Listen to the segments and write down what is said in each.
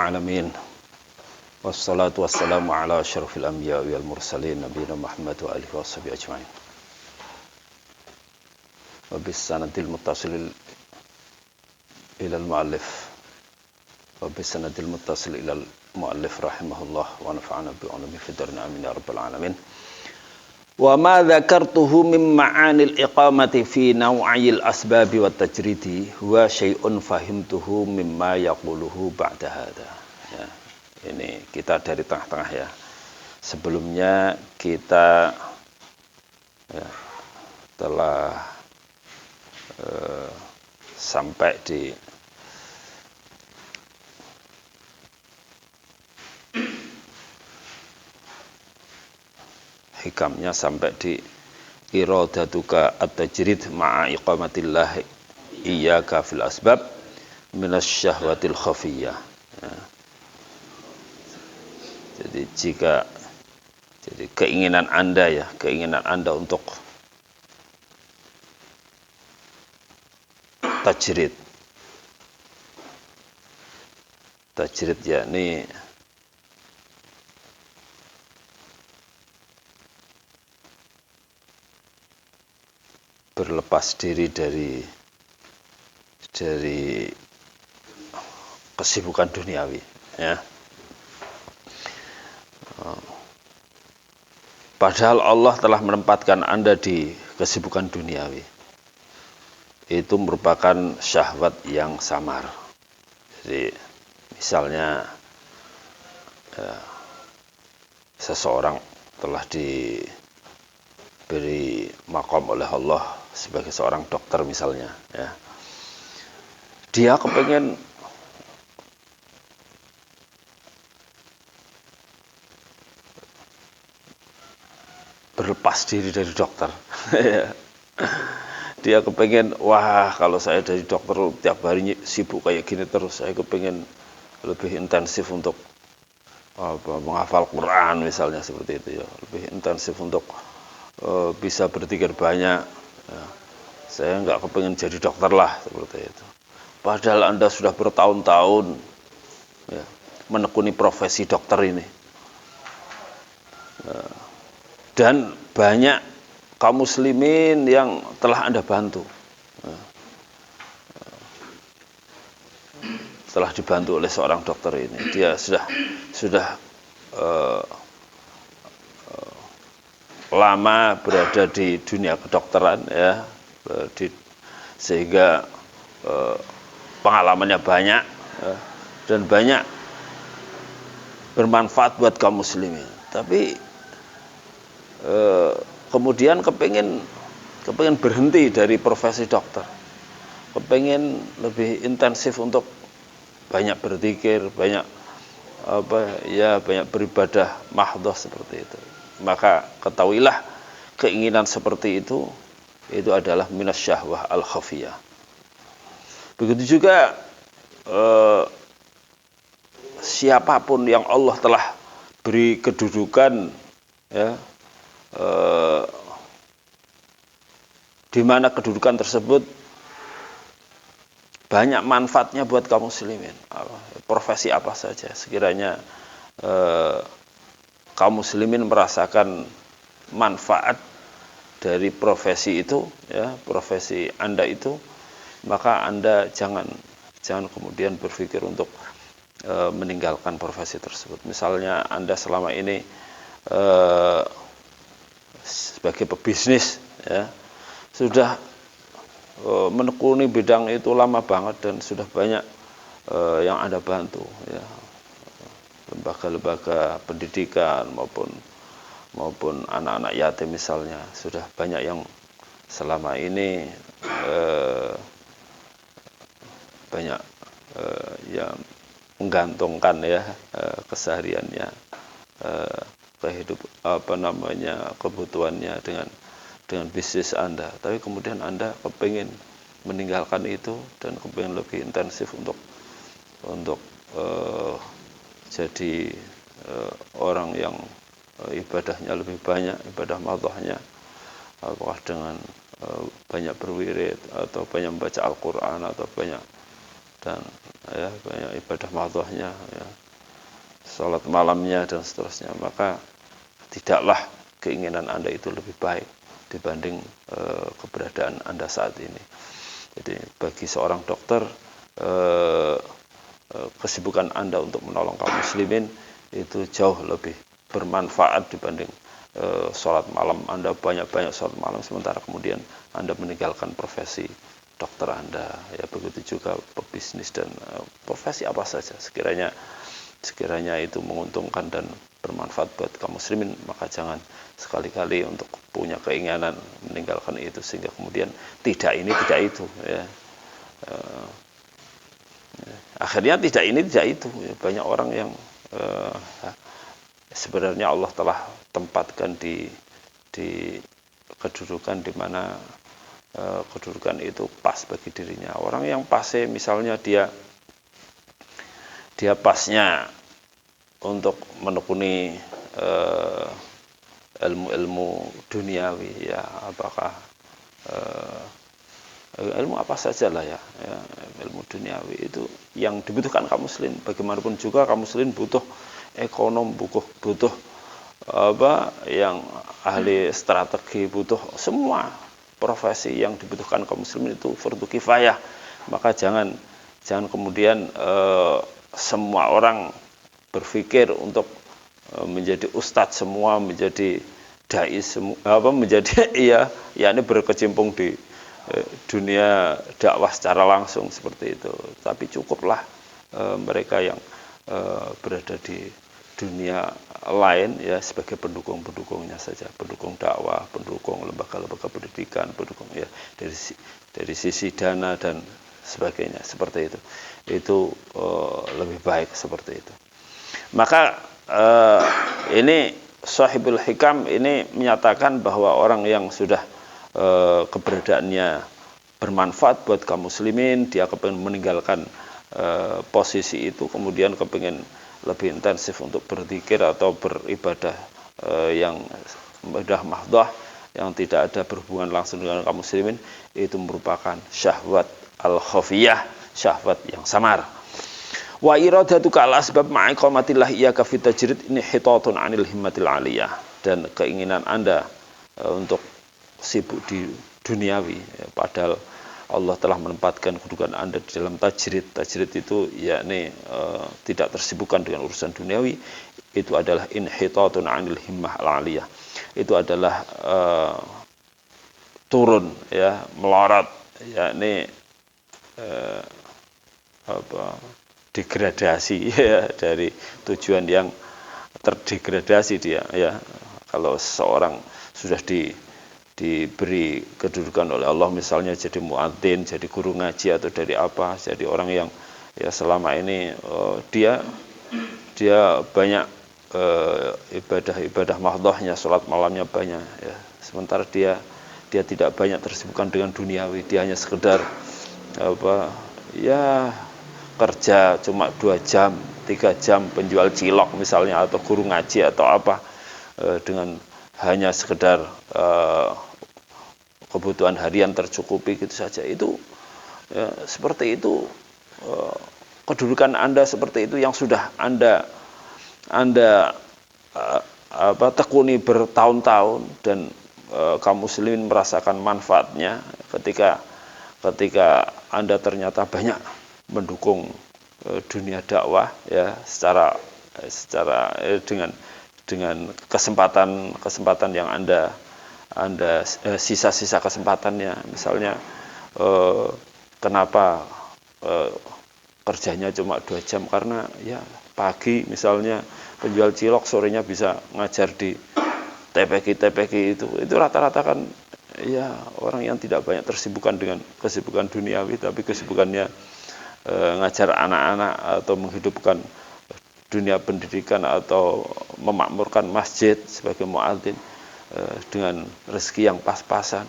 alamin. Wassalatu wassalamu ala asyrafil anbiya wal mursalin nabiyina Muhammad wa alihi washabihi ajmain. Wa bis sanadil muttasil ila al muallif. Wa bis sanadil muttasil ila al muallif rahimahullah wa nafa'ana bi ulumi fid darin amin ya rabbal alamin. Wa ma dzakartuhu min ma'anil iqamati fi naw'il asbabi wat tajridi huwa syai'un fahimtuhu mimma yaquluhu ba'da hadha. Ya, ini kita dari tengah-tengah ya. Sebelumnya kita ya, telah sampai di hikamnya, sampai di iradatuka at-tajrid ma'a iqamatillah iyyaka fil asbab minasyahwatil khafiyah. Ya. Jadi keinginan Anda untuk tajrid yakni berlepas diri dari kesibukan duniawi ya. Padahal Allah telah menempatkan Anda di kesibukan duniawi. Itu merupakan syahwat yang samar. Jadi misalnya ya, seseorang telah diberi maqam oleh Allah sebagai seorang dokter misalnya ya. Dia kepengen berlepas diri dari dokter. Dia kepengen, wah kalau saya dari dokter tiap hari sibuk kayak gini terus, saya kepengen lebih intensif untuk menghafal Quran misalnya seperti itu ya, lebih intensif untuk bisa berzikir banyak. Ya. Saya nggak kepengen jadi dokter lah seperti itu. Padahal Anda sudah bertahun-tahun ya, menekuni profesi dokter ini. Ya. Dan banyak kaum muslimin yang telah Anda bantu. Telah dibantu oleh seorang dokter ini. Dia sudah lama berada di dunia kedokteran ya. Sehingga pengalamannya banyak ya, dan banyak bermanfaat buat kaum muslimin. Tapi kemudian kepengen berhenti dari profesi dokter, kepengen lebih intensif untuk banyak berzikir, banyak beribadah mahdhah seperti itu. Maka ketahuilah keinginan seperti itu adalah minasyahwah al-khafiyah. Begitu juga siapapun yang Allah telah beri kedudukan ya, di mana kedudukan tersebut banyak manfaatnya buat kaum muslimin. Profesi apa saja sekiranya kaum muslimin merasakan manfaat dari profesi itu ya, profesi Anda itu, maka Anda jangan kemudian berpikir untuk meninggalkan profesi tersebut. Misalnya Anda selama ini sebagai pebisnis ya, sudah menekuni bidang itu lama banget dan sudah banyak yang Anda bantu ya, lembaga-lembaga pendidikan maupun anak-anak yatim misalnya, sudah banyak yang selama ini banyak yang menggantungkan ya kesehariannya, kebutuhannya dengan bisnis Anda. Tapi kemudian Anda kepengen meninggalkan itu dan kepengen lebih intensif untuk jadi orang yang ibadahnya lebih banyak, ibadah madhahnya, apakah dengan banyak berwirid atau banyak membaca Al-Quran atau banyak dan ya banyak ibadah madhahnya, ya, salat malamnya dan seterusnya, maka tidaklah keinginan Anda itu lebih baik dibanding keberadaan Anda saat ini. Jadi bagi seorang dokter, kesibukan Anda untuk menolong kaum muslimin itu jauh lebih bermanfaat dibanding sholat malam Anda, banyak-banyak sholat malam, sementara kemudian Anda meninggalkan profesi dokter Anda. Ya, begitu juga pebisnis dan profesi apa saja, sekiranya itu menguntungkan dan bermanfaat buat kaum muslimin, maka jangan sekali-kali untuk punya keinginan meninggalkan itu sehingga kemudian tidak ini tidak itu, ya. Akhirnya tidak ini tidak itu, ya. Banyak orang yang sebenarnya Allah telah tempatkan di kedudukan di mana kedudukan itu pas bagi dirinya. Orang yang pasnya misalnya dia pasnya untuk menekuni ilmu duniawi, ya, apakah ilmu apa saja lah, ya, ilmu duniawi itu yang dibutuhkan kaum muslimin. Bagaimanapun juga kaum muslimin butuh ekonom, butuh yang ahli strategi, butuh semua profesi yang dibutuhkan kaum muslimin itu fardu kifayah. Maka jangan kemudian semua orang berpikir untuk menjadi ustadz semua, menjadi dai semua, menjadi ini berkecimpung di dunia dakwah secara langsung seperti itu. Tapi cukuplah mereka yang berada di dunia lain, ya, sebagai pendukungnya saja, pendukung dakwah, pendukung lembaga-lembaga pendidikan, pendukung, ya, dari sisi dana dan sebagainya, seperti itu lebih baik seperti itu. Maka ini Shahibul Hikam ini menyatakan bahwa orang yang sudah keberadaannya bermanfaat buat kaum muslimin, dia kepengen meninggalkan posisi itu, kemudian kepengen lebih intensif untuk berzikir atau beribadah yang ibadah mahdoh, yang tidak ada berhubungan langsung dengan kaum muslimin, itu merupakan syahwat al-khafiyah, syahwat yang samar. Wa iradatuka al asbab ma'iqamatillah iyyaka fit tajrid ini hitatun 'anil himmatil 'aliyah, dan keinginan Anda untuk sibuk di duniawi, ya, padahal Allah telah menempatkan kedudukan Anda di dalam tajrid. Tajrid itu yakni tidak tersibukkan dengan urusan duniawi, itu adalah inhitatun 'anil himmah al-'aliyah. Itu adalah turun, ya, melorot, yakni degradasi, ya, dari tujuan yang terdegradasi dia, ya. Kalau seseorang sudah diberi kedudukan oleh Allah, misalnya jadi muadzin, jadi guru ngaji, atau dari apa, jadi orang yang, ya, selama ini dia banyak ibadah mahdohnya, sholat malamnya banyak, ya, sementara dia tidak banyak tersibukkan dengan duniawi, dia hanya sekedar ya, kerja cuma 2 jam, 3 jam penjual cilok misalnya, atau guru ngaji atau apa, dengan hanya sekedar kebutuhan harian tercukupi gitu saja. Itu, ya, seperti itu kedudukan Anda seperti itu yang sudah Anda tekuni bertahun-tahun, dan kaum muslimin merasakan manfaatnya ketika Anda ternyata banyak mendukung dunia dakwah, ya, secara dengan kesempatan yang Anda sisa-sisa kesempatannya. Misalnya kenapa kerjanya cuma 2 jam, karena, ya, pagi misalnya penjual cilok, sorenya bisa ngajar di TPQ itu rata-rata kan, ya, orang yang tidak banyak tersibukkan dengan kesibukan duniawi, tapi kesibukannya ngajar anak-anak atau menghidupkan dunia pendidikan atau memakmurkan masjid sebagai muadzin dengan rezeki yang pas-pasan.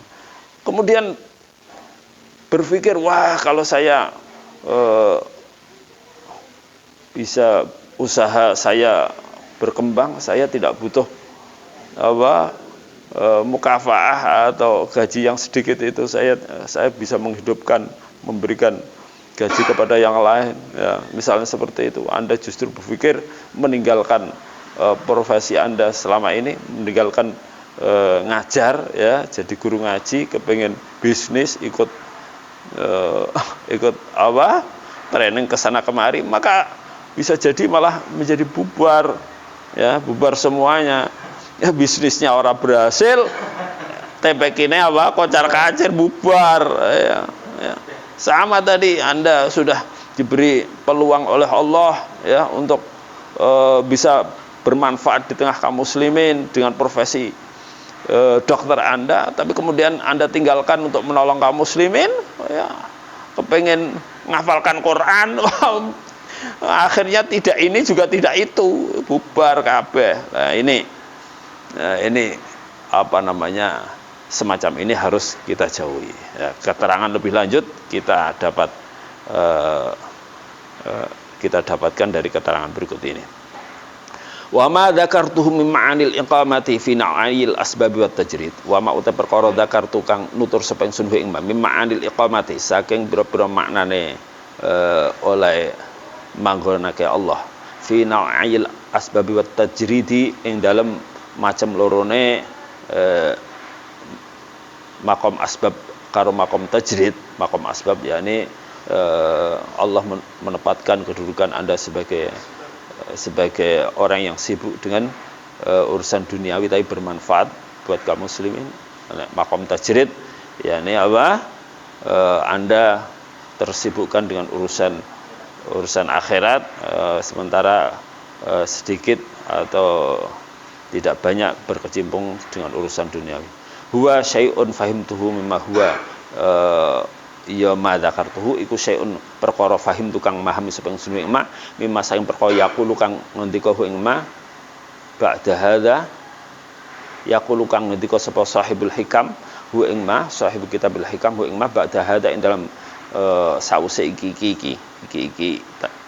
Kemudian berpikir, wah, kalau saya bisa usaha saya berkembang, saya tidak butuh mukafaah atau gaji yang sedikit itu, saya bisa menghidupkan, memberikan gaji kepada yang lain, ya, misalnya seperti itu. Anda justru berpikir meninggalkan profesi Anda selama ini, meninggalkan ngajar, ya, jadi guru ngaji, kepengen bisnis, ikut training ke sana kemari, maka bisa jadi malah menjadi bubar, ya, bubar semuanya. Ya, bisnisnya orang berhasil, TPK-nya kocar kacir, bubar, ya. Sama tadi Anda sudah diberi peluang oleh Allah, ya, untuk bisa bermanfaat di tengah kaum muslimin dengan profesi dokter Anda, tapi kemudian Anda tinggalkan untuk menolong kaum muslimin, ya, kepengen ngafalkan Quran, akhirnya tidak ini juga tidak itu, bubar kabeh. Nah, ini apa namanya, semacam ini harus kita jauhi, ya. Keterangan lebih lanjut kita dapatkan dari keterangan berikut ini. Wa ma dzakartuhu min ma'anil iqamati fi na'il asbab wa tajrid. Wa ma uta perkara dzakartu kang nutur sapa ingsun ing min ma'anil iqamati, saking pira-pira maknane oleh manggonake Allah fi na'il asbab wa tajridi, ing dalem macam lorone makom asbab karo makom tajrid. Makom asbab yakni Allah menempatkan kedudukan Anda sebagai orang yang sibuk dengan urusan duniawi tapi bermanfaat buat kaum muslimin. Makom tajrid yakni Anda tersibukkan dengan urusan akhirat, sementara sedikit atau tidak banyak berkecimpung dengan urusan duniawi. Huwa syai'un fahimtuhu mimma huwa ya ma dzakartuhu iku syai'un perkara fahim tukang memahami sapa ingsun ing ma mimma saing perkara yaqulu kang ngendika ing ma ba'da hadza, yaqulu kang ngendika sapa sahibul hikam hu ing ma sahibul kitabul hikam hu ing ma ba'da hadza ing dalam sause iki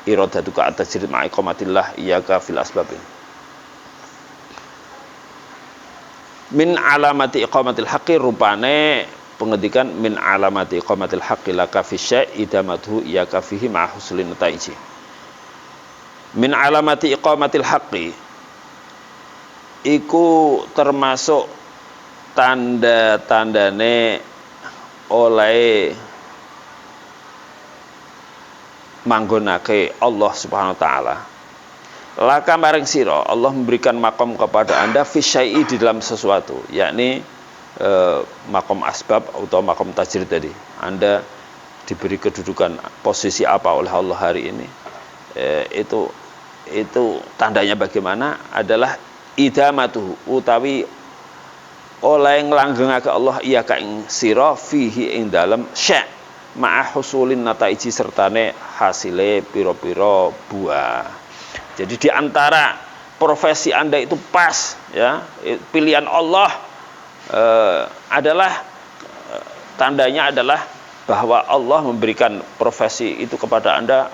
iradatuka at-tajrid ma'a iqamatillah iyyaka fil asbabin. Min alamati iqamatil haqqi, rupane pengendikan min alamati iqamatil haqqi laka fi syai' idamatuhu iyyaka fihi ma huslin nataiji. Min alamati iqamatil haqqi iku termasuk tanda-tandane oleh manggonake Allah Subhanahu wa taala. Laka maring sira Allah memberikan makom kepada Anda fi syai'i, di dalam sesuatu, yakni makom asbab atau makom tajrid tadi. Anda diberi kedudukan posisi apa oleh Allah hari ini, itu tandanya bagaimana adalah idamatuhu, utawi oleh nglanggengake Allah iya ka ing sira fihi ing dalem syai' ma'a husulin nataiji, sertane hasile pira-pira buah. Jadi di antara profesi Anda itu pas, ya, pilihan Allah adalah tandanya adalah bahwa Allah memberikan profesi itu kepada Anda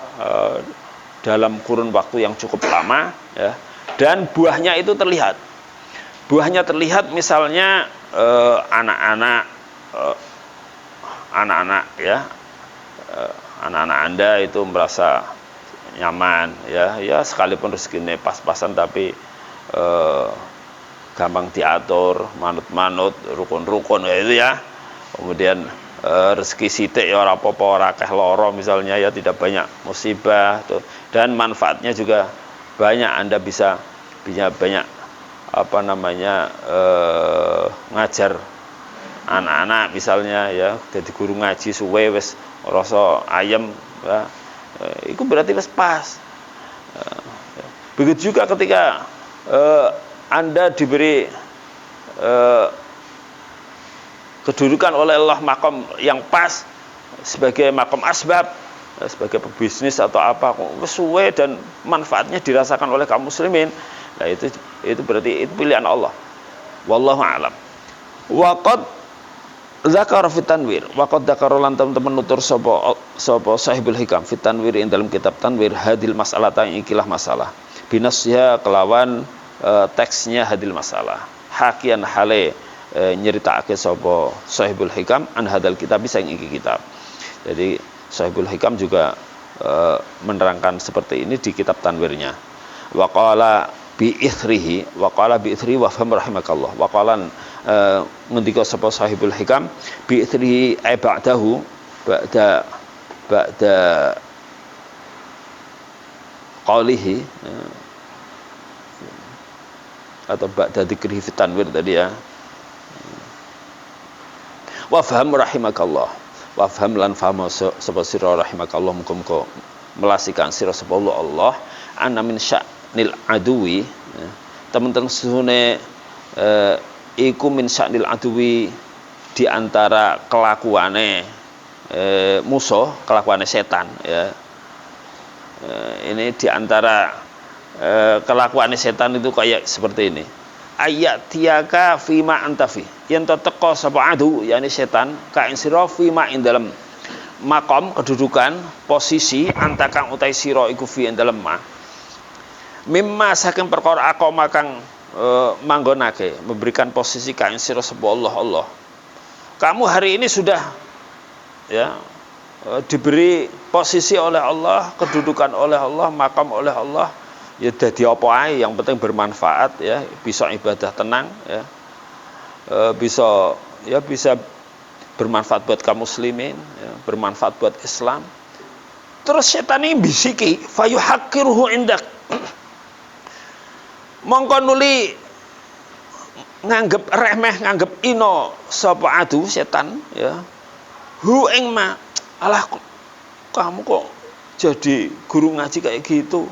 dalam kurun waktu yang cukup lama, ya, dan buahnya itu terlihat. Buahnya terlihat misalnya anak-anak ya, anak-anak Anda itu merasa nyaman, ya sekalipun rezekinya pas-pasan tapi gampang diatur, manut-manut, rukun-rukun itu, ya. Kemudian rezeki sithik ya ora apa-apa, ora akeh lara misalnya, ya, tidak banyak musibah tuh. Dan manfaatnya juga banyak, Anda bisa banyak ngajar anak-anak misalnya, ya, jadi guru ngaji suwe wis rasa ayem, ya. Itu berarti pas. Begitu juga ketika Anda diberi kedudukan oleh Allah makom yang pas sebagai makom asbab, sebagai pebisnis atau apa, sesuai dan manfaatnya dirasakan oleh kaum muslimin. Nah, itu berarti itu pilihan Allah. Wallahu a'lam. Waqad zakar fit tanwir, waqad zakara lan teman-teman nutur sapa sahibul hikam fit tanwir ing dalam kitab tanwir hadil masalata, ikilah masalah binasya kelawan teksnya hadil masalah, hakian hale nyeritakake sapa sahibul hikam an hadal kitab bisa ing iki kitab. Jadi Sahibul Hikam juga menerangkan seperti ini di kitab Tanwirnya. Wa qala bi ithrihi wa faham rahimakallah. Wa qala ngendika sapa Sahibul Hikam bi ithrihi ay ba'dahu ba'da qalihi atau ba'da dzikrihi fi tanwir tadi ya. Wa faham rahimakallah. Wa faham lan faham sapa sira rahimakallah muga-muga melasikan sira sapa Allah anna min sya'nil aduwi teman-teman sune iku min sya'nil aduwi di antara kelakuane musuh, kelakuane setan ya. Ini di antara kelakuane setan itu kayak seperti ini. Ayat tiaka fima antafi yang teko sapa adu yakni setan ka ing sira fima ing dalam makom kedudukan posisi antakang utai sira iku fi ing dalam ma mimma saking perkara akoma kang manggonake memberikan posisi ka ing sira sapa Allah. Kamu hari ini sudah ya diberi posisi oleh Allah, kedudukan oleh Allah, makam oleh Allah. Ya dadi apa ae yang penting bermanfaat ya, bisa ibadah tenang ya. Bisa bermanfaat buat kaum muslimin ya, bermanfaat buat Islam. Terus setan ini bisiki fayuhaqqiruhu indak. Mongko nuli nganggep remeh, nganggep ino sapa adu setan ya. Hu ing ma alah kamu kok jadi guru ngaji kayak gitu.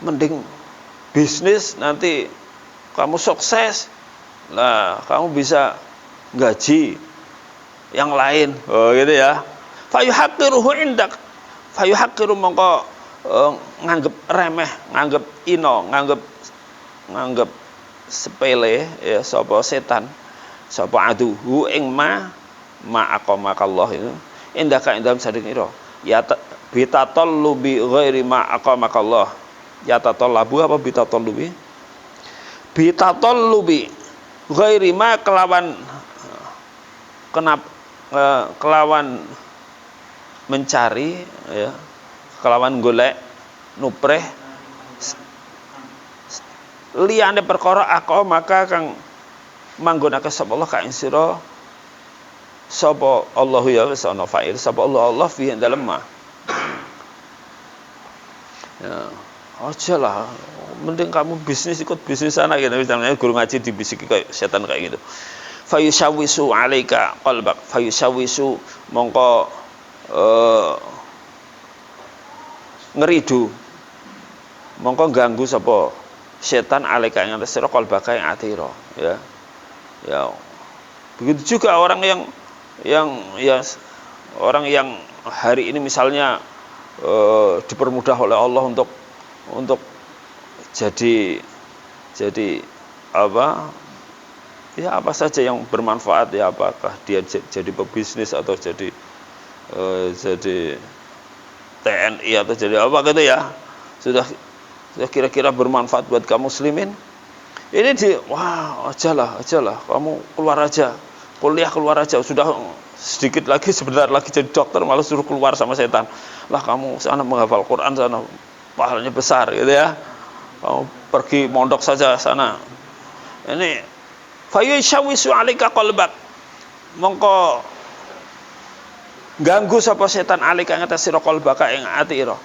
Mending bisnis nanti kamu sukses lah, kamu bisa gaji yang lain gitu ya. Fayuhaqqiruhu indak, fayuhaqqiru mongko nganggep remeh, nganggep ino, nganggep sepele ya sapa setan, sapa aduhu ing ma aqamakallah itu indaka ing dalam sading ira ya bitatallubi ghairi ma aqamakallah. Ya tatallabu apa bitatallubi? Bitatallubi ghairi ma kelawan kelawan mencari ya, kelawan golek nupreh liyane perkara maka kang manggonake sapa Allah ka ing sira sapa Allah ya wis ana fa'il sapa Allah fi dalem ma ya aja lah, mending kamu bisnis ikut bisnis sana gitu. Misalnya guru ngaji dibisiki kayak setan kayak gitu. Fayushawisu alaika qalbak, fayushawisu mongko ngeridu, mongko ganggu sapa setan alaika ing atas sira qalbaka ing atira ya. Ya. Begitu juga orang yang hari ini misalnya dipermudah oleh Allah untuk jadi apa ya, apa saja yang bermanfaat ya, apakah dia jadi pebisnis atau jadi TNI atau jadi apa gitu ya, sudah kira-kira bermanfaat buat kaum muslimin, ini ajalah kamu keluar aja, kuliah keluar aja, sudah sedikit lagi sebentar lagi jadi dokter malah suruh keluar sama setan lah, kamu sana menghafal Quran sana pahalanya besar gitu ya, kamu pergi mondok saja sana. Ini fayushawisu alika qalbak, mongko ganggu sapa setan alika ing atas sira qalbaka ing ati ira.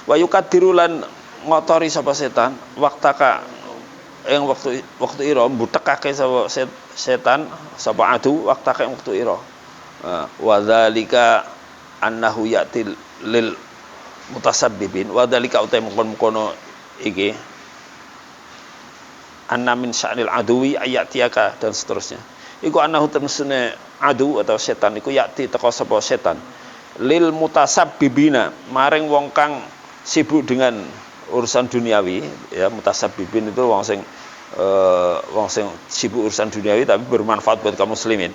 Wa yukadiru lan ngotori sapa setan waktaka ing waktu ira, mbutekake sapa setan sapa adu waktaka ing waktu ira. Wa dzalika annahu ya'til lil mutasabbibin wa dzalika utai mengkono iki anna min sya'nil aduwi ayatiyaka dan seterusnya. Iku annahu temsune adu atau setan iku yakti teko sapa setan lil mutasabbibina maring wong kang sibuk dengan urusan duniawi ya. Mutasabbibin itu wong sing sibuk urusan duniawi tapi bermanfaat buat kaum muslimin.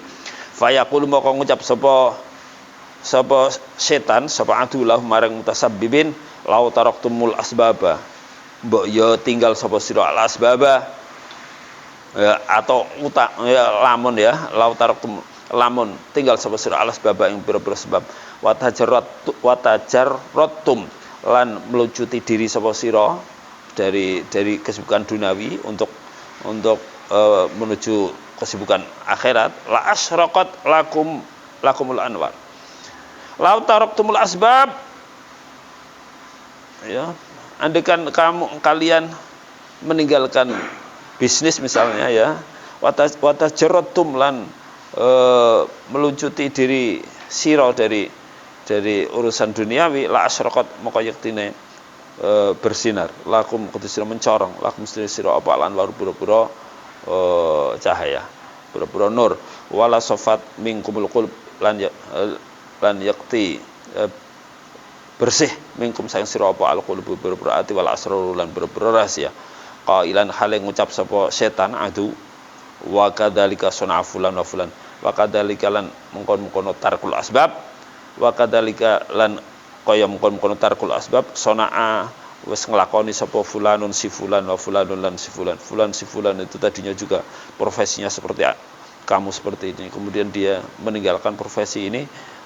Fayaqulu moko ngucap sapa setan sapa adu lahu maring mutasabbibin lau taraktumul asbaba, mbok ya tinggal sapa sira al asbaba ya, atau lamun ya lau taraktum lamun tinggal sapa sira alas baba ing pira-pira sebab watajarratum lan melucuti diri sapa sira dari kesibukan duniawi untuk menuju kesibukan akhirat, la asyraqat lakumul anwar. Lau taraktumul asbab, ya, andaikan kalian meninggalkan bisnis misalnya, ya, watajarratum lan meluncuti diri sira dari urusan duniawi, la asyraqat maka yektine bersinar lakum kudu mencorong lakum sira apa lan waru pura-pura cahaya pura-pura nur wala safat minkumul qulub lan yakti bersih minkum sayang sira apa al qulub pura-pura ati wal asrarul lan pura-pura rahasia qailan hale ngucap sapa setan adu wa kadzalika suna fulan wa fulan wa kadzalika lan mengkon-mengkono tarkul asbab wa kadzalika lan kaya mengkon-mengkono tarkul asbab sonaa wis nglakoni sapa fulanun si fulan wa fulanun lan si fulan itu tadinya juga profesinya seperti kamu seperti ini, kemudian dia meninggalkan profesi ini,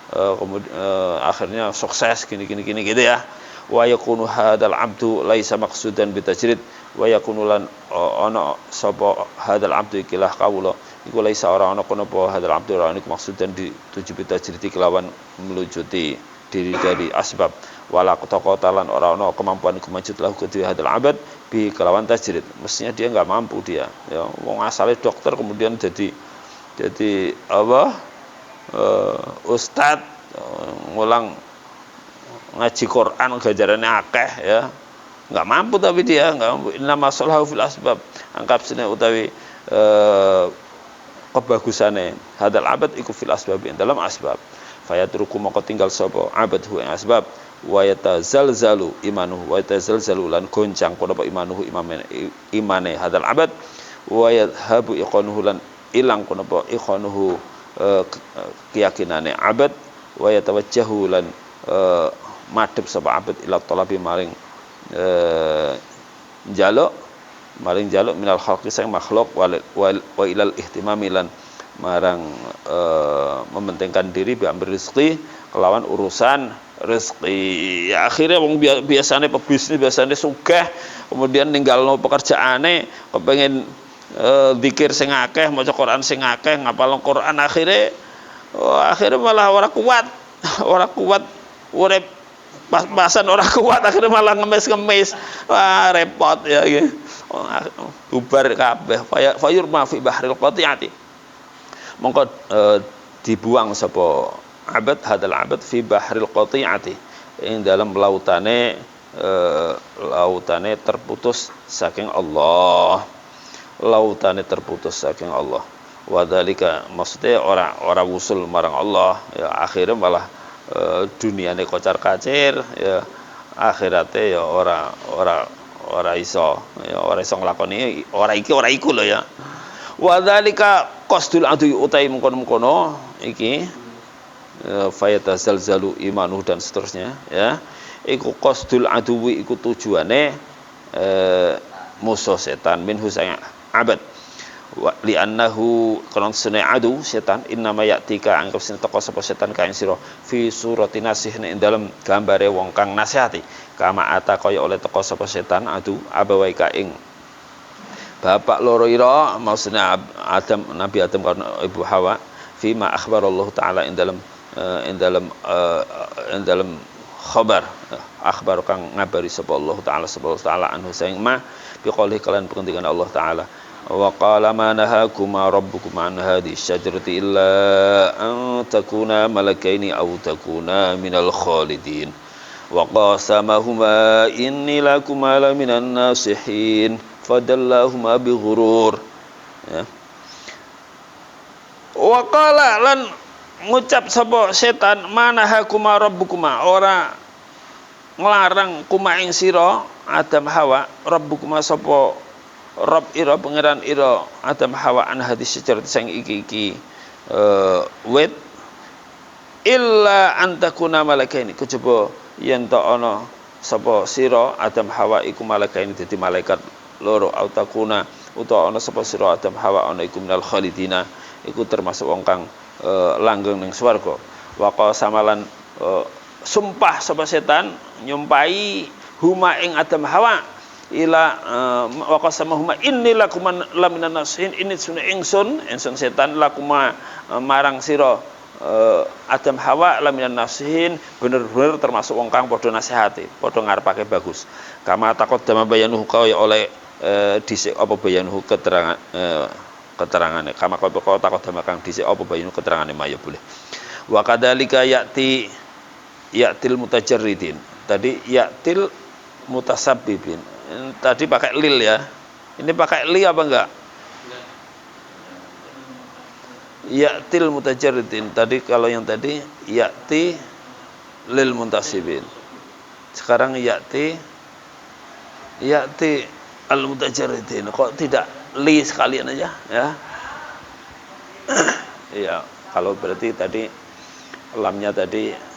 kemudian akhirnya sukses gini gitu ya. Wa yakunu hadzal abdu laisa maqsudan bitajrid wa yakunu lan ana sapa hadzal abdu ikilah kawula iku laisa ora ana kono apa hadzal abdu ora niku maksudan dituju bitajrid kelawan melucuti diri dari asbab wala kotalan ora ana kemampuan iku majud lahu kedue hadzal abad bi kelawan tajrid. Mestinya dia enggak mampu dia, ya, wong asale dokter kemudian jadi apa ustad ngulang ngaji Quran gajarannya akeh, ya, nggak mampu tapi dia nggak mampu. Inna masalahu fil asbab angkap sini utawi kebagusane hadal abad iku fil asbab ing dalam asbab fayatruku maka tinggal sapa abad hu ing asbab wa yatazalzalu imanuhu wa yatazalzalu lan goncang kono apa imanuhu imane hadal abad wa yadhabu iqanuhu lan ilang kono apa iqanuhu keyakinane abad wa yatawajjahu lan madhep sapa abad ila talabi maring njaluk minal khalqi sang makhluk wa ilal ihtimami lan marang mementingkan diri bi amri rezeki kelawan urusan rezeki. Ya, akhirnya wong biasane pebisnis biasane sugih kemudian ninggalno pekerjaane kepengin zikir sing akeh maca Quran sing akeh ngapalno Quran akhirnya malah ora kuat urip pas-pasan orang kuat akhirnya malah ngemis wah repot ya gitu. Bubar kabeh fayurma fi bahril qati'ati mongko dibuang sapa abad hadal abad fi bahril qati'ati ing dalam lautane terputus saking Allah wadhalika maksudnya orang wusul marang Allah ya akhirnya malah duniane kocar-kacir ya akhirate ya ora iso nglakoni ora iku lho ya. Wadzalika qasdul adu utai mengkono iki fayatazalzalu imanuh dan seterusnya ya. Iku qasdul aduwi iku tujuane musuh setan minhu sang abad wa li'annahu kana sunai adu setan innama ya'tika angkap sing teko sapa setan kae sira fi surati nasih ing dalem gambare wong kang nasihati kama ata kaya oleh teko sapa setan adu abawaika ing bapak loro ira maksudnya Nabi Adam karena Ibu Hawa fi ma akhbarallahu taala ing dalem khabar kang ngabari sapa Allah taala anhu saing ma biqauli kalian pengendikan Allah taala wa qala ma nahakuma rabbukuma an hadhihi syajarati illa an takuna malakaini aw takuna minal khalidin wa qasamahuma inni lakuma la minan nasihin fadallahuma bighurur ya. Wa qala lan ngucap sapa setan manahakuma rabbukuma ora nglarang kuma ing sira Adam Hawa rabbukuma sapa Rabb ira pangeran ira Adam Hawa an hadis sejarah sing iki wit illa antakuna malakaini kejaba yen ta ana sapa sira Adam Hawa iku malakaini dadi malaikat loro autakuna utawa ana sapa sira Adam Hawa ana iku minal khalidina iku termasuk wong kang langgeng ning swarga. Wa qasamalan sumpah sapa setan nyumpahi huma ing Adam Hawa ila wa qasamahuma inni lakum laminan nasihin ini sunna ingsun setan lakuma marang sira Adam Hawa laminan nasihin bener-bener termasuk wong kang padha nasihati padha ngarepake bagus kama taqaddama bayanuhu kaya oleh dhisik apa bayanuhu keterangane kama kaya taqaddama kang dhisik apa bayanuhu keterangane maya boleh wa kadzalika ya'til mutajarridin tadi ya'til mutasabbibin tadi pakai lil ya ini pakai li apa enggak ya'til mutajarridin tadi kalau yang tadi ya'ti lil muntasibin sekarang ya'ti al mutajarridin kok tidak li sekalian aja ya ya kalau berarti tadi lamnya tadi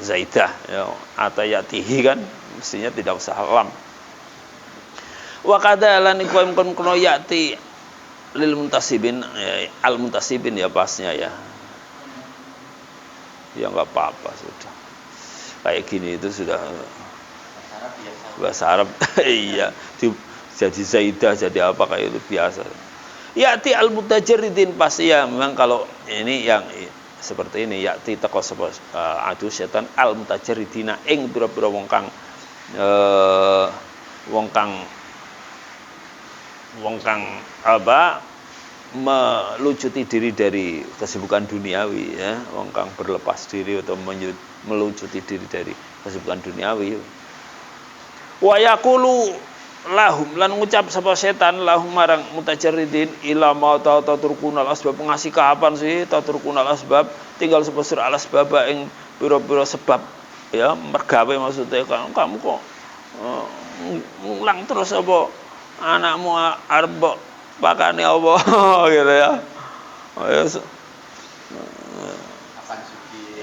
zaidah ya atayatihi kan mestinya tidak usah lam wa kadalan iku kono yati lil muntasibin al muntasibin ya pasnya ya enggak apa-apa sudah kayak gini itu sudah bahasa Arab iya jadi zaidah jadi apa kayak itu biasa yati al mutajarridin pasti ya memang kalau ini yang seperti ini yakti teko sapa adu setan al mutajarridina ing pira-pira wong kang apa melucuti diri dari kesibukan duniawi ya wong kang berlepas diri atau melucuti diri dari kesibukan duniawi wa yaqulu lahum lan ngucap sapa setan lahum marang mutajarridin ila ma taturkunal asbab ngasih kapan sih taturkunal asbab tinggal sepesir alas baba ing pira-pira sebab ya mergawe maksudnya kamu kok ngulang terus apa anakmu arep pakane apa gitu ya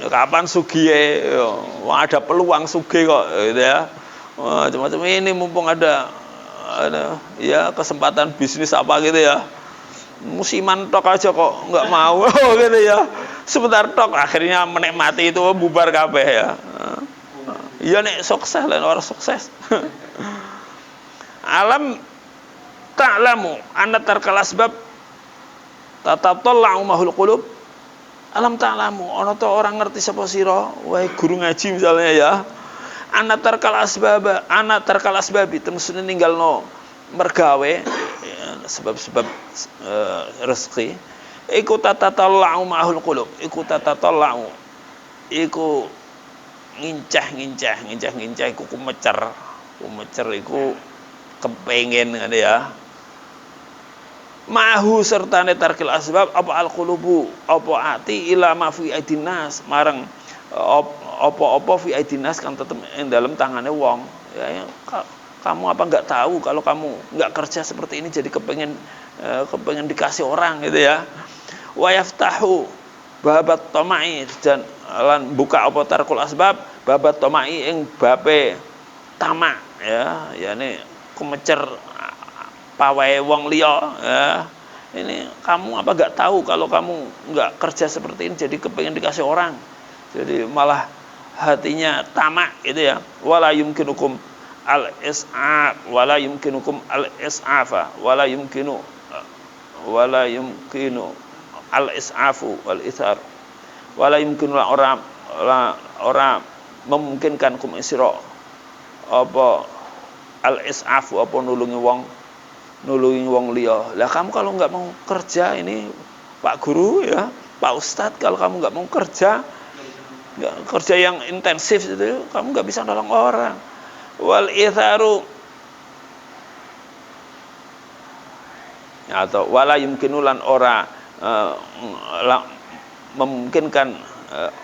kapan sugihe ada peluang sugih kok gitu ya macam-macam ini mumpung ada ya kesempatan bisnis apa gitu ya musiman tok aja kok nggak mau gitu ya sebentar tok akhirnya menikmati itu bubar kabeh ya iya nek sukses lan orang sukses alam ta'lamu anna tarkal asbab tatatalla'u mahul qulub alam ta'lamu ana to orang ngerti sapa sira wae guru ngaji misalnya ya ana tarkal asbab itu maksudnya ninggalno mergawe sebab-sebab rezeki iku tatatallau ma'hul qulub iku tatatallau iku ngincah iku kumecer iku kepengen ngene ya ma'hu sertane tarkil asbab apa al qulubu apa ati ila ma fi aidinas marang apa fi aidinas kan tetep ing dalam tangane wong ya kamu apa enggak tahu kalau kamu enggak kerja seperti ini jadi kepengen dikasih orang gitu ya wa yaftahu babat tamai dan lan buka apa tarkul asbab babat tamai ing babe tamak ya yakni kemecer pawae wong liya ya ini kamu apa enggak tahu kalau kamu enggak kerja seperti ini jadi kepengen dikasih orang jadi malah hatinya tamak gitu ya wala yumkinukum al-is'af wala yumkinu al-is'afu wal ithar wala yumkinu orang memungkinkan kum isra apa al-is'afu apa nulungi wong liya lah kamu kalau enggak mau kerja ini Pak Guru ya Pak Ustadz kalau kamu enggak mau kerja yang intensif itu kamu enggak bisa nolong orang wal itharu atau wala yumkinu lan ora memungkinkan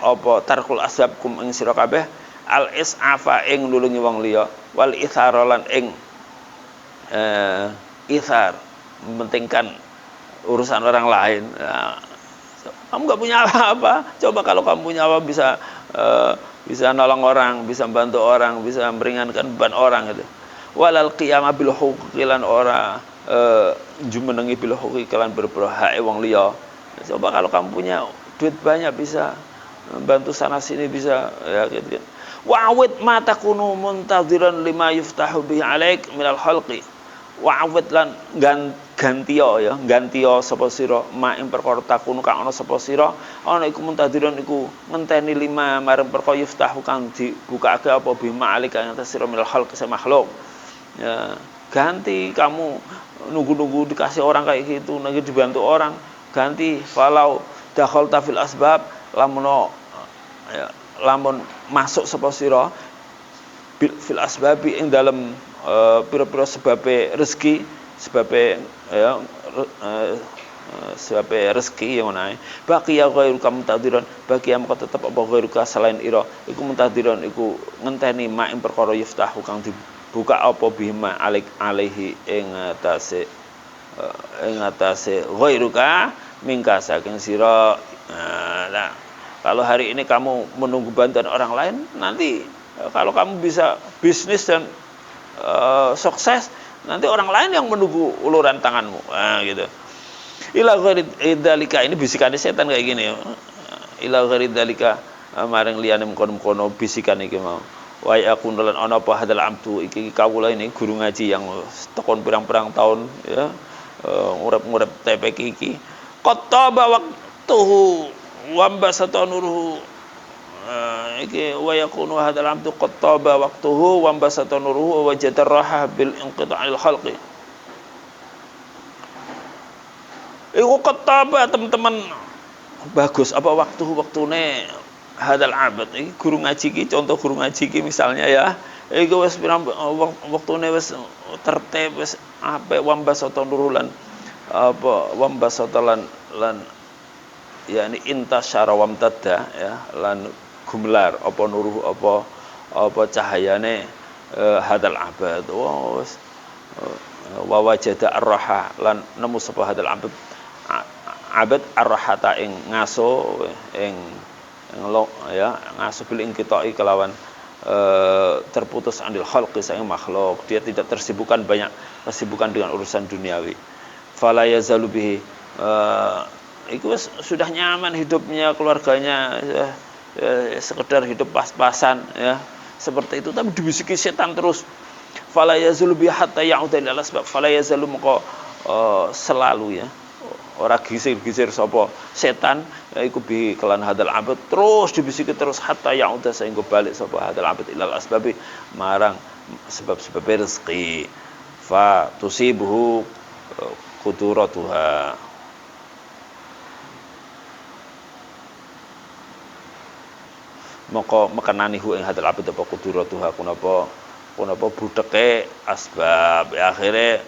apa tarkul asbab kum ing sira kabeh al isafa ing nulungi wong liya wal ithara lan ing ithar mementingkan urusan orang lain kamu enggak punya apa-apa coba kalau kamu punya apa bisa nolong orang, bisa bantu orang, bisa meringankan beban orang gitu. Walal qiyamah bil huquqi lan ora jumenengi bil huquqi kelan berbro hae wong liya. Coba kalau kamu punya duit banyak bisa bantu sana sini bisa ya gitu kan. Wa'awid ma takunu muntadhiran lima yuftahu bihi alaik minal khalqi. Wa'awid lan gantiya ya, gantiya sapa sira ma ing perkara takunu kang ana sapa sira ana iku muntadhiran iku ngenteni lima marang perkara yuftahu kang dibukake apa bihi alaik kang atas sira minal khalqi sa makhluk. Ya, ganti kamu nunggu-nunggu dikasih orang kayak gitu, nanti dibantu orang, ganti falau dakhalta fil asbab lamun ya, lamun masuk sapa sira fil asbabi ing dalem pira-pira sebabe rezeki, sebabe ya sebabe rezeki yang ngono ae. Baqi ya ghairu kam tadiran, baqi ya maka tetep apa ghairu selain ira iku mutadiran iku ngenteni mak ing perkara yuftahu kang dibuka apa bima alaihi ing atase ghairu ka mingka saking sira. Nah, kalau hari ini kamu menunggu bantuan orang lain, nanti kalau kamu bisa bisnis dan sukses, nanti orang lain yang menunggu uluran tanganmu. Nah, gitu. Ila ghairi dzalika, ini bisikannya setan kayak gini. Ila ghairi dzalika maring liyane mkono-mkono bisikan iki mau. Wa yakun lan ana apa hadal abdu iki kawula ini guru ngaji yang tekon pirang-pirang tahun ya, urip-urip TPK iki. Qattaba waqtuhu wambasata nuruhu. Iki wa yakunu hadzal abdu qattaba waqtuhu wambasata nuruhu wa wajada raha bil inqita'il khalqi. Iku qattaba teman-teman bagus apa waktune hadzal abd iki guru ngaji iki, contoh guru ngaji iki misalnya ya, iku wis waktune wis tertib wis apik wambasata nuruhu lan apa wambasata lan yakni intasyara wamtadda ya lan gumlar apa nuruh apa cahayane hadal abad wa wajada arraha lan nemu sapa hadal abad arrahata ing ngaso ing ya ngaso bil inqita'i kelawan terputus andil khalqi sang makhluk, dia tidak tersibukkan banyak kesibukan dengan urusan duniawi. Fala yazalu bihi itu sudah nyaman hidupnya, keluarganya sekedar hidup pas-pasan ya seperti itu, tapi dibisiki setan terus. Fala yazulu bi hatta ya'uda ila asbab, fala yazalu moko selalu ya ora gisir-gisir sapa setan ya iku bi kelan hadal abad, terus dibisiki terus hatta ya'uda sehingga balik sapa hadal abad ila asbabi marang sebab-sebab rezeki. Fa tusibuhu qudratuha, maka mekenani hu ing hadal abad apa qudratuha kunapa budeke asbab ya akhire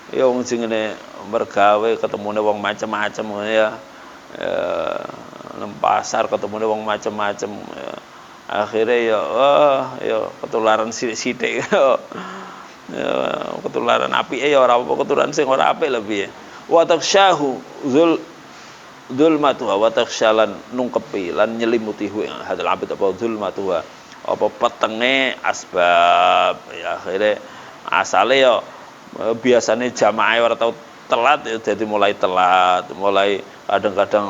ya wong sing ngene mergawe ketemune wong macam-macam ya, nang pasar ketemune wong macam-macam ya. Akhire ya ketularan sithik-sithik ya, ketularan apike ya ora apa, ketularan sing ora apik lebih. Wa taksyahu zulmatuha wa taksyalan nungkepi lan nyelimuti hu hadal abad apa zulmatuha apa petenge asbab ya akhire asale ya biasanya jamaah ora tau telat ya, jadi mulai telat, mulai kadang-kadang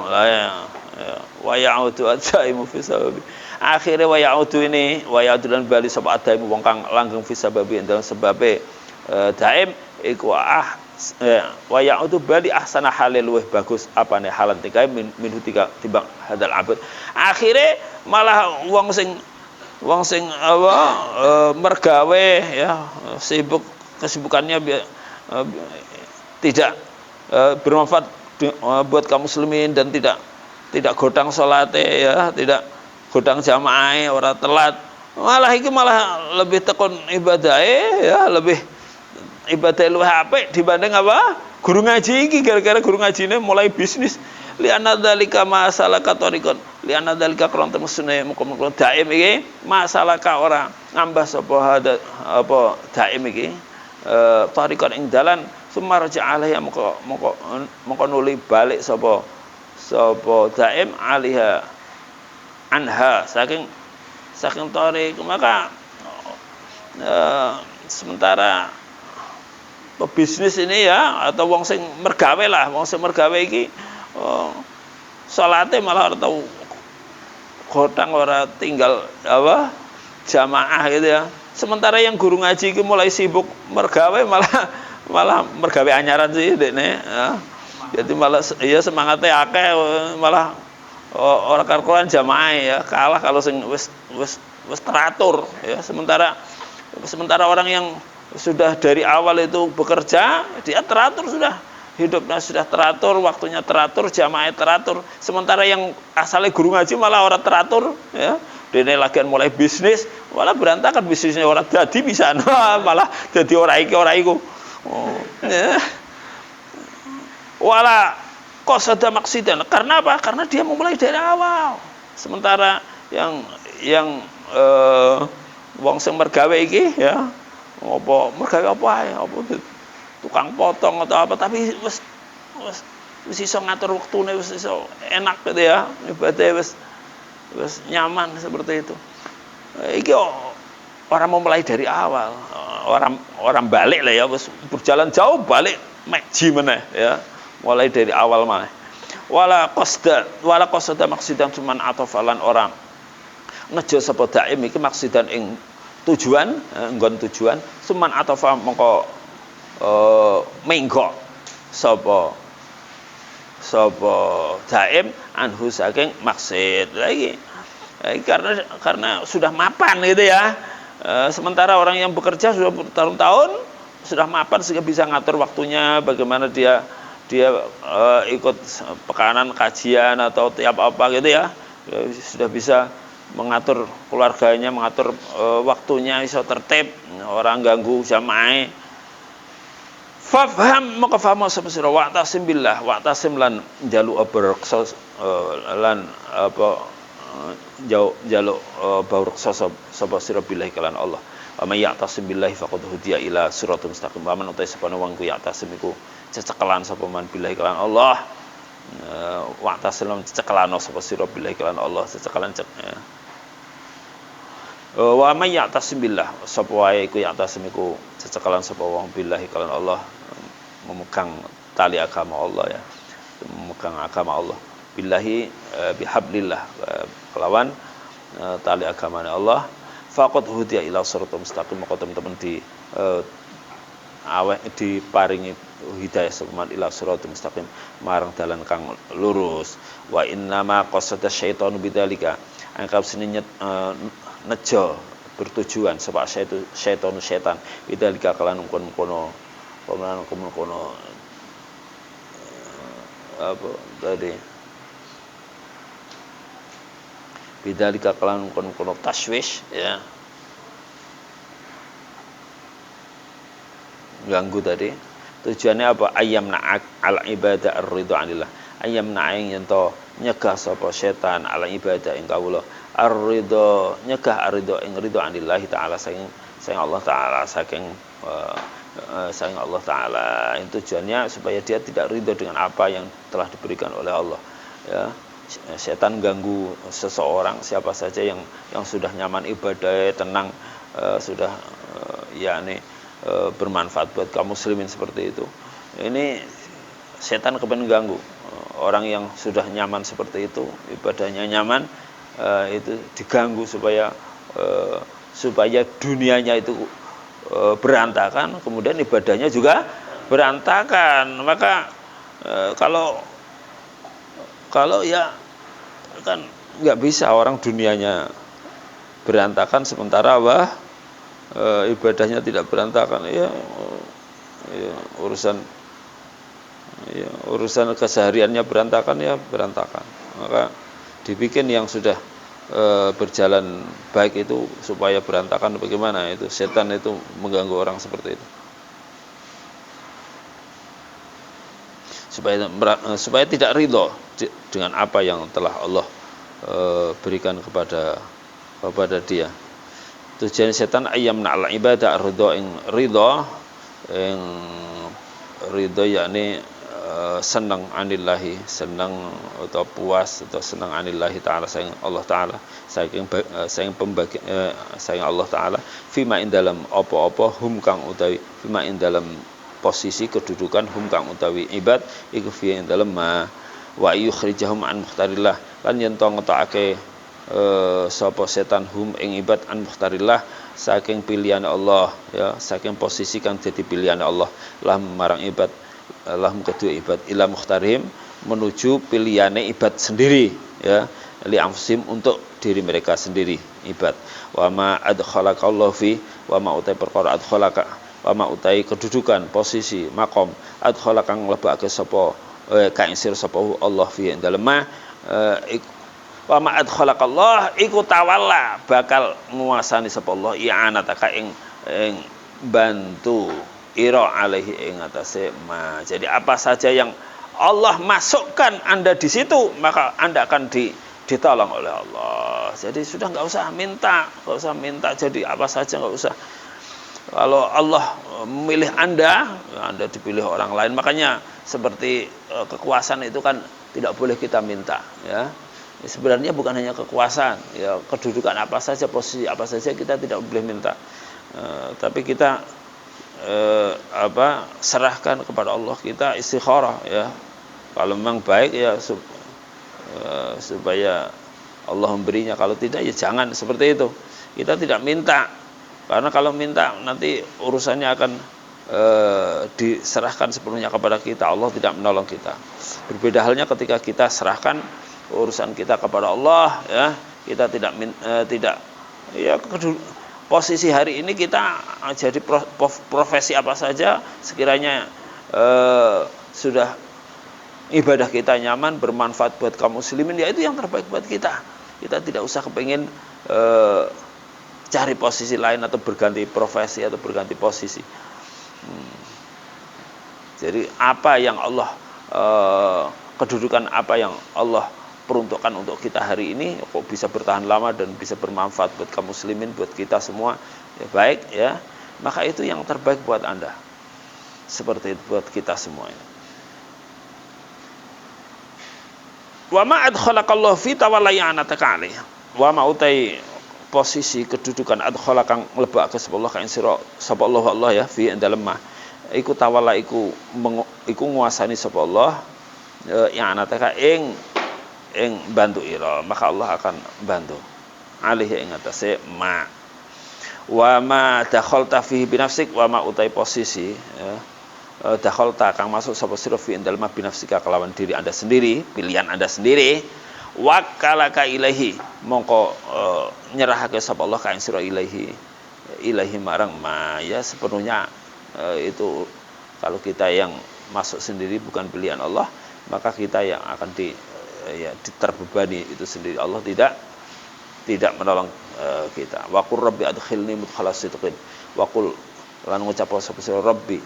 wa ya'udu adaimu fi sababi. Akhire wa ya'udu ini wa ya'udu lan bali sapa adaimu wong kang langgeng fi sababi dalam sebabe daim iku wa ya'udu bali ahsana halil luweh bagus apane halan tiga minhu tiga timbang hadal abad. Akhire malah wong sing mergawe ya sibuk, kesibukannya tidak bermanfaat buat kaum muslimin dan tidak godang salate ya, tidak godang jamaah ora telat, malah iki malah lebih tekun ibadahe ya, lebih ibadah luwih apik dibanding apa guru ngaji iki. Gara-gara guru ngajine mulai bisnis li'anna dzalika masalaka tariqan, li'anna dzalika kron temusune mukum-mukum daim iki masalaka ora ngambah sapa apa daim iki tariqan ing dalan sumarja alaiha moko nuli balik sapa daim alaiha anha saking tarik. Maka sementara pebisnis ini ya, atau wong sing mergawe lah, wong sing mergawe iki salate malah ora tau godang, ora tinggal apa jamaah gitu ya. Sementara yang guru ngaji iki mulai sibuk mergawe, malah mergawe anyaran sih dekne ya. Jadi malah ya semangatnya akeh, malah orang karuan jamaah ya, kalah kalau sing wis teratur ya. Sementara orang yang sudah dari awal itu bekerja, dia teratur, sudah hidupnya sudah teratur, waktunya teratur, jamaah teratur. Sementara yang asalnya guru ngaji malah orang teratur ya. Dene lagian mulai bisnis, malah berantakan bisnisnya, orang jadi bisa malah jadi orang iki orang iku. Ya. Wala qasada maksidan. Karena apa? Karena dia memulai dari awal. Sementara yang wong sing mergawe iki ya, apa mergawe apa ae, apa tukang potong atau apa, tapi wis iso ngatur waktune, wis iso enak gitu ya. Ibadah wis nyaman seperti itu. Iki orang memulai dari awal. Orang balik lah ya, wis berjalan jauh balik meji meneh ya. Mulai dari awal mana? Wala qasda maksidan cuman atafalan orang ngejo sapa daim iki maksidan ing tujuan, nggon tujuan, cuman atafa mengko menggo sapa daim anhu saking maksud lagi. Karena sudah mapan gitu ya. Sementara orang yang bekerja sudah bertahun-tahun sudah mapan sehingga bisa ngatur waktunya, bagaimana dia ikut pekanan kajian atau tiap apa gitu ya, sudah bisa mengatur keluarganya, mengatur waktunya, iso tertib, orang ganggu jamaah. Fafham maka faham sapa sira wa'tasim billah, wa'tasim lan njaluk berreksa lan apa njaluk berreksa sapa sira billahi kalan Allah. Wa may ya'tasim billahi faqad hudiya ila siratal mustaqim. Wa man utai sapane wong ku ya'tasim iku cecekelan sapa man billahi kalan Allah. Wa'tasim cecekelan sapa sira billahi kalan Allah, cecekelan wa may ya'tasim billah, sapa wae iku ya'tasim iku cecekelan sapa wong billahi kalan Allah, memegang tali agama Allah ya, memegang agama Allah. Billahi bihablillah, kelawan tali agamanya Allah. Faqad hudiya ila siratal mustaqim, maka teman-teman diparingi hidayah sepeman ila siratal mustaqim, marang dalan kang lurus. Wa innama qasada syaitanu bidzalika, angkap sini nejo bertujuan sebab setan bidzalika kalan kono apa tadi bidzalika kalan kono taswish ya, ganggu tadi. Tujuannya apa? Ayam na'ak ala ibadah ar-ridho anillah, ayam na'ing yanto nyegah sapa setan ala ibadah ing kawula ar-ridho, nyegah ar-ridho ing ridho anillah taala, saking Allah taala, saking Allah taala. Itu tujuannya supaya dia tidak ridho dengan apa yang telah diberikan oleh Allah ya. Setan ganggu seseorang siapa saja yang sudah nyaman ibadah, tenang, sudah bermanfaat buat kaum muslimin seperti itu. Ini setan kepengen ganggu orang yang sudah nyaman seperti itu, ibadahnya nyaman, itu diganggu supaya dunianya itu berantakan, kemudian ibadahnya juga berantakan. Maka kalau ya kan nggak bisa orang dunianya berantakan sementara ibadahnya tidak berantakan ya, urusan kesehariannya berantakan ya berantakan. Maka dibikin yang sudah berjalan baik itu supaya berantakan. Bagaimana itu setan itu mengganggu orang seperti itu supaya tidak ridho dengan apa yang telah Allah berikan kepada dia. Tujuan setan ayam na'al ibadah ridho yakni senang anillahi, senang atau puas atau senang anillahi taala, sayang Allah taala, sayang Allah taala, fima in dalam apa-apa hum kang utawi, fima in dalam posisi kedudukan hum kang utawi ibad iku fi ing dalem ma wa yukhrijahum an mukhtarillah lan yen to ngetokake sapa setan hum ing ibad an mukhtarillah saking pilihan Allah ya, saking posisi kang jadi pilihan Allah lah marang ibad lahum kedua ibad ila mukhtarihim menuju pilihane ibad sendiri ya, li anfusim untuk diri mereka sendiri ibad. Wa ma adkhalaqallahu fi wa ma utai perkara adkhalaqa wa ma utai kedudukan posisi makom adkhalaqa nglebake sapa ka ing sira sapa Allah fi dalem ma wa ma adkhalaqallah iku tawalla bakal nguasani sapa Allah i'anataka ing bantu ira alaihi ing atase ma. Jadi apa saja yang Allah masukkan Anda di situ, maka Anda akan ditolong oleh Allah. Jadi sudah nggak usah minta, jadi apa saja nggak usah. Kalau Allah memilih Anda dipilih orang lain. Makanya seperti kekuasaan itu kan tidak boleh kita minta, ya. Sebenarnya bukan hanya kekuasaan, ya, kedudukan apa saja, posisi apa saja kita tidak boleh minta. Tapi kita serahkan kepada Allah, kita istikharah, ya. Kalau memang baik ya supaya Allah memberinya, kalau tidak ya jangan seperti itu. Kita tidak minta, karena kalau minta nanti urusannya akan diserahkan sepenuhnya kepada kita. Allah tidak menolong kita. Berbeda halnya ketika kita serahkan urusan kita kepada Allah, ya, kita tidak ya posisi hari ini kita jadi profesi apa saja sekiranya sudah ibadah kita nyaman, bermanfaat buat kaum muslimin, ya itu yang terbaik buat kita. Kita tidak usah kepengin cari posisi lain atau berganti profesi atau berganti posisi. Jadi apa yang Allah kedudukan apa yang Allah peruntukkan untuk kita hari ini kok bisa bertahan lama dan bisa bermanfaat buat kaum muslimin, buat kita semua, ya, baik, ya, maka itu yang terbaik buat Anda. Seperti itu buat kita semuanya. Wa ma adkhalaqallahu fi tawallayanataka alaih. Wa ma utai posisi kedudukan adkhalaqang mlebake sapa Allah ka ing sira sapa Allah ya fi dalem ma iku tawalla iku nguasani sapa Allah ya anataka ing bantu ira, maka Allah akan bantu alih ing atase ma. Wa ma dakhalta fihi binafsik wa ma utai posisi, ya, dakhalta kang masuk sapa sira fi indal ma binafsika kelawan diri Anda sendiri, pilihan Anda sendiri, wakalaka ilaihi mongko nyerahake sapa Allah ka ing sira ilaihi marang ma, ya sepenuhnya itu kalau kita yang masuk sendiri bukan pilihan Allah, maka kita yang akan diterbebani itu sendiri. Allah tidak menolong kita. Wa qur rabbi adkhilni mudkhala sidqin. Wa qul lan ngucap sapa sira rabbi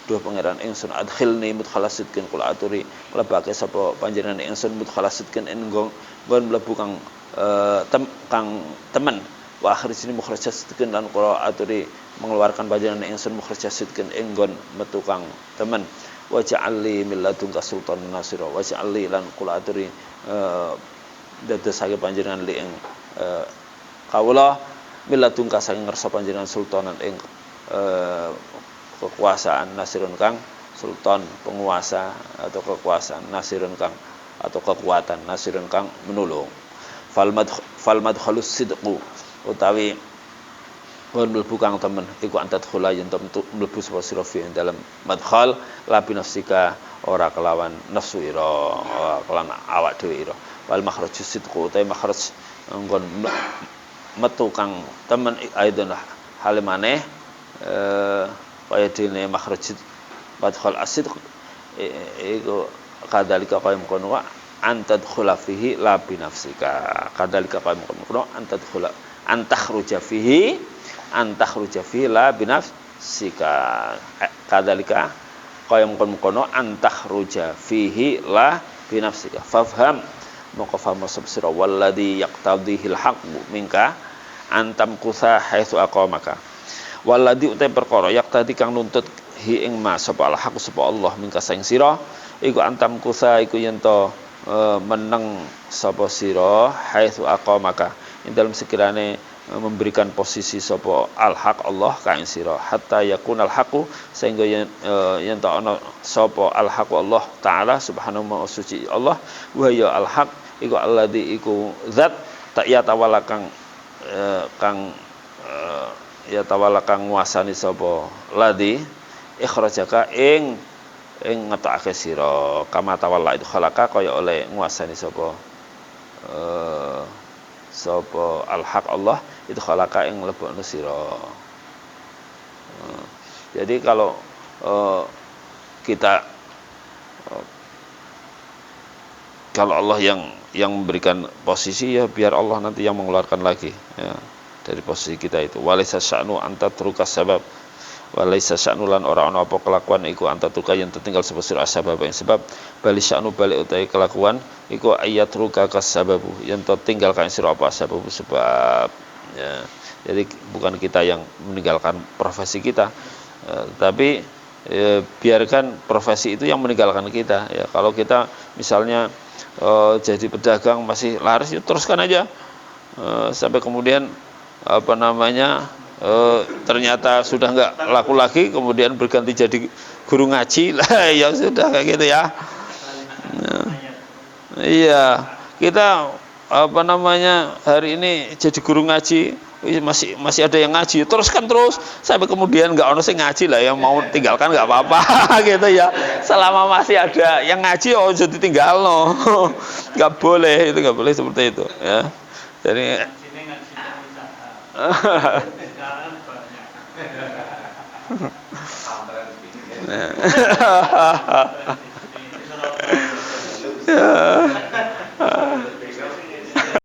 duh pangeran ingsun adkhilni mudkhala sidqin, kula aturi mlebake sapa panjenengan ingsun mudkhala sidqin ing nggon mlebu kang temen. Wa akhrijni mukhraja sidqin lan kula aturi mengeluarkan panjenengan ingsun mukhraja sidqin ing nggon metu kang temen. Waj'alli min ladunka sultanan nasira, waj'alli lan kula aturi dadosake panjenengan li ing kawula min ladunka saking ngarsa panjenengan sultanan ing kekuasaan nasirun kang sultan penguasa atau kekuasaan, nasirun kang atau kekuatan, nasirun kang menolong. Fal madkhalus sidqu utawi kon mlebu kang temen iku antat khula yen mlebu sapa sira fi dalam madkhal la binafsika ora kelawan nafsu ira, kelan awak dhewe ira. Wal makhrajus sidqu utawi makhraj nggon metu kang temen aidon hale maneh kaya dene makhraj madkhal asidq iku kadalika kaya mkono antad khula fihi la binafsika, kadalika kaya mkono antad khula antakhruja fihi la binafsika, kadalika kaya mkono antakhruja fihi la binafsika. Fafham moko faham sira walladzi yaqtadihil haqqu minka antam kusa haitsu aqamaka. Walladzi utai perkara yaqtadi kang nuntut hi ing ma sapa al haqq sapa Allah minka saing sira iku antam kusa iku yen to meneng sapa sira haitsu aqamaka ing dalem sekirane memberikan posisi sapa al-haq Allah ka ing sira hatta yakunal haqu sehingga yen ta ana sapa al-haq Allah taala subhanahu wa suci Allah wa ya al-haq iku alladzi iku zat tak ya tawala kang ya tawala kang nguasani sapa ladzi ikhrajaka ing ngetokake sira kama tawalla itu khalaqa kaya oleh nguasani sapa al-haq Allah itu khalaqa ing mlebokno sira. Jadi kalau kita kalau Allah yang memberikan posisi ya biar Allah nanti yang mengeluarkan lagi ya dari posisi kita itu. Walaysa sya'nu anta truka sabab walaysa sya'nu lan ora ana apa kelakuan iku anta truka yang tertinggal sebesar asbab yang sebab bali sya'nu balik utai kelakuan iku ayat truka kasababu yang tertinggal kan sira apa sebab sebab ya. Jadi bukan kita yang meninggalkan profesi kita tapi biarkan profesi itu yang meninggalkan kita ya. Kalau kita misalnya jadi pedagang masih laris ya teruskan aja sampai kemudian ternyata sudah nggak laku lagi kemudian berganti jadi guru ngaji lah ya sudah kayak gitu ya. Iya kita hari ini jadi guru ngaji masih ada yang ngaji teruskan terus sampai kemudian nggak ono sing ngaji lah yang mau tinggalkan nggak apa-apa gitu ya selama masih ada yang ngaji jadi tinggal nggak boleh seperti itu ya. Jadi ya